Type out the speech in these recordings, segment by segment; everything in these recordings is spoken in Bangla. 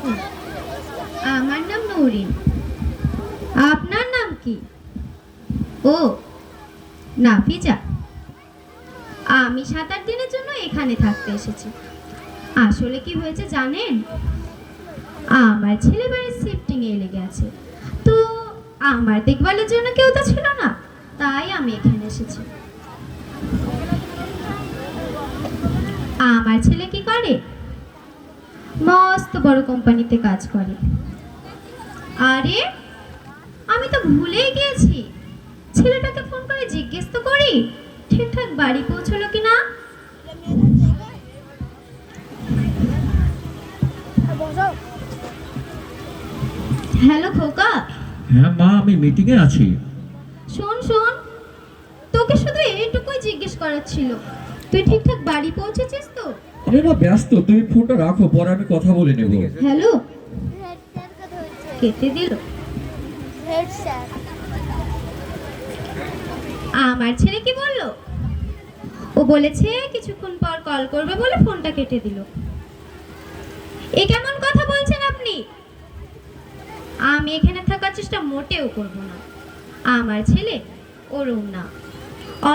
দেখুন, আমার নাম নৌরিন। আপনার নাম কি? ও, নাফিজা। আমি 7-8 দিনের জন্য এখানে থাকতে এসেছি। আসলে কি হয়েছে জানেন, আমার ছেলে বাড়ির শিফটিং এ লেগে আছে, তো আমার দেখভালের জন্য কেউ তো ছিল না, তাই আমি এখানে এসেছি। আমার ছেলে কি করে? মস্ত বড় কোম্পানিতে কাজ করে। আরে, আমি তো ভুলেই গিয়েছি, ছেলেটাকে ফোন করে জিজ্ঞেস তো করি ঠিকঠাক বাড়ি পৌঁছলো কিনা। হ্যালো খোকা। হ্যাঁ মা, আমি মিটিং এ আছি। শোন শোন, তোকে শুধু এইটুকুই জিজ্ঞেস করার ছিল, তুই ঠিকঠাক বাড়ি পৌঁছেছিস তো? আরে না, ব্যস্ত, তুমি ফোনটা রাখো, পরে আমি কথা বলে নেব। হ্যালো, কেটে দিল। আমার ছেলে কি বললো? ও বলেছে কিছুক্ষণ পর কল করবে বলে ফোনটা কেটে দিল। এ কেমন কথা বলছেন আপনি? আমি এখানে থাকার চেষ্টা মোটেও করব না। আমার ছেলে ওরম না,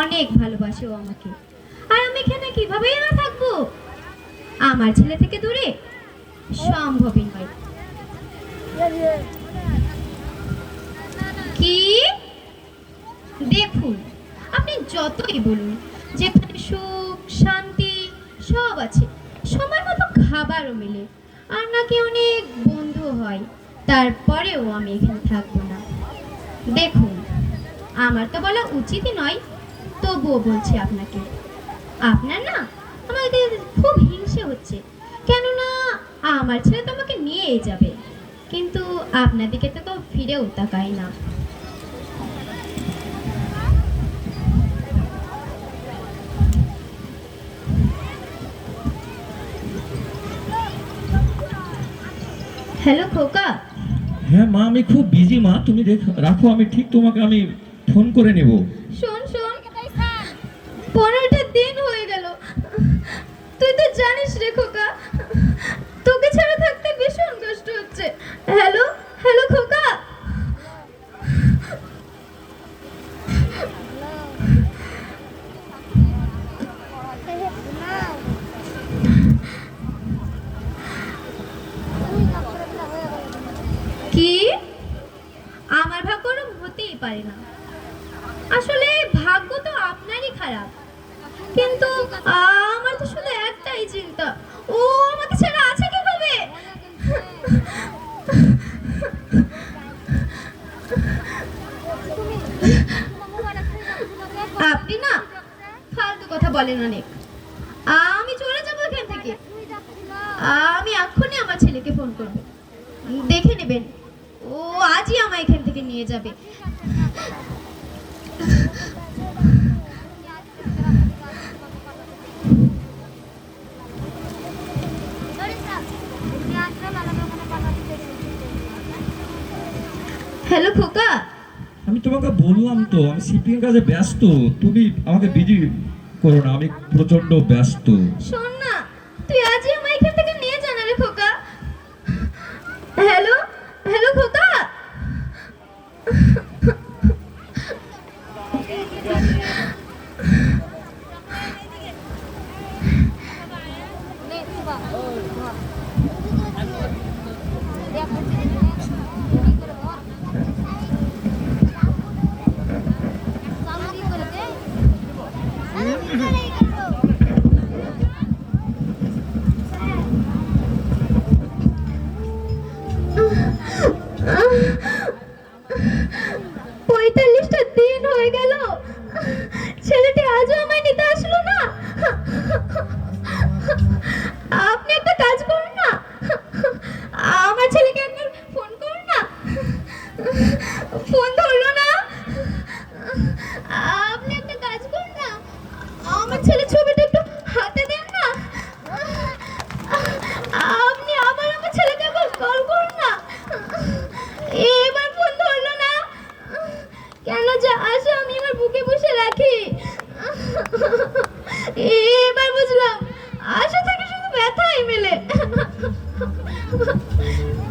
অনেক ভালোবাসে ও আমাকে, আর আমি এখানে কিভাবেই না থাকবো। আমার ছেলে থেকে দূরে সম্ভবই নয়। কি? দেখুন, আপনি যতই বলুন যেখানে সুখ শান্তি সব আছে, সময় মতো খাবারও মেলে, আর নাকি অনেক বন্ধু হয়, তারপরেও আমি এখানে থাকবো না। দেখুন, আমার তো বলা উচিতই নয়, তবুও বলছি আপনাকে, আপনার না আমাকে খুব হিংসে হচ্ছে, কেননা আমার ছেলে তো আমাকে নিয়েই যাবে, কিন্তু আপনার দিকে তো কেউ ফিরেও তাকায় না। হ্যালো খোকা। হ্যাঁ মা, আমি খুব বিজি মা, তুমি রাখো, আমি ঠিক তোমাকে আমি ফোন করে নেব। শোন শোন, 15টা দিন হয়ে গেল, তুই তো জানিস রে খোকা, তোকে ছাড়া থাকতে ভীষণ কষ্ট হচ্ছে। হ্যালো হ্যালো খোকা। কি? আমার ভাগ্য ওরম হতেই পারে না। আসলে ভাগ্য তো আপনারই খারাপ, কিন্তু আমার তো শুধু একটাই চিন্তা, ও আমাকে ছাড়া আছে কিভাবে। আপনি না ফালতু কথা বলেন অনেক, আমি চলে যাবো এখান থেকে। আমি এক্ষুনি আমার ছেলেকে ফোন করবো, দেখে নেবেন ও আজই আমায় এখান থেকে নিয়ে যাবে। হ্যালো খোকা। আমি তোমাকে বললাম তো, আমি শিপিং কাজে ব্যস্ত, তুমি আমাকে বিজি করো না, আমি প্রচন্ড ব্যস্ত। শোন না, তুই আজই আমায় এখান থেকে নিয়ে যা না রে খোকা। হ্যালো হ্যালো খোকা।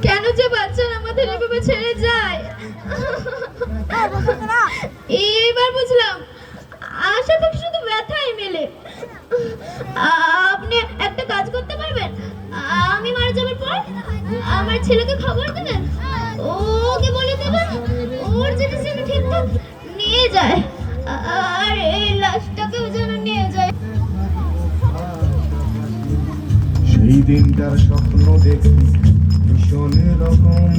কেন যে বাচ্চারা আমাদের এভাবে ছেড়ে যায়। এবার বুঝলাম আশা থেকে শুধু ব্যথাই মেলে। আপনি একটা কাজ করতে পারবেন, আমি মারা যাবার পর আমার ছেলেকে খবর দেবেন, ওকে বলে দেবেন ওর জিনিস যেন ঠিকঠাক নিয়ে যায়, আর এই লাশটাকেও যেন নিয়ে যায়। সেই দিনটার স্বপ্ন দেখি ভীষণ রকম,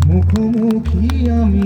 মুখোমুখি আমি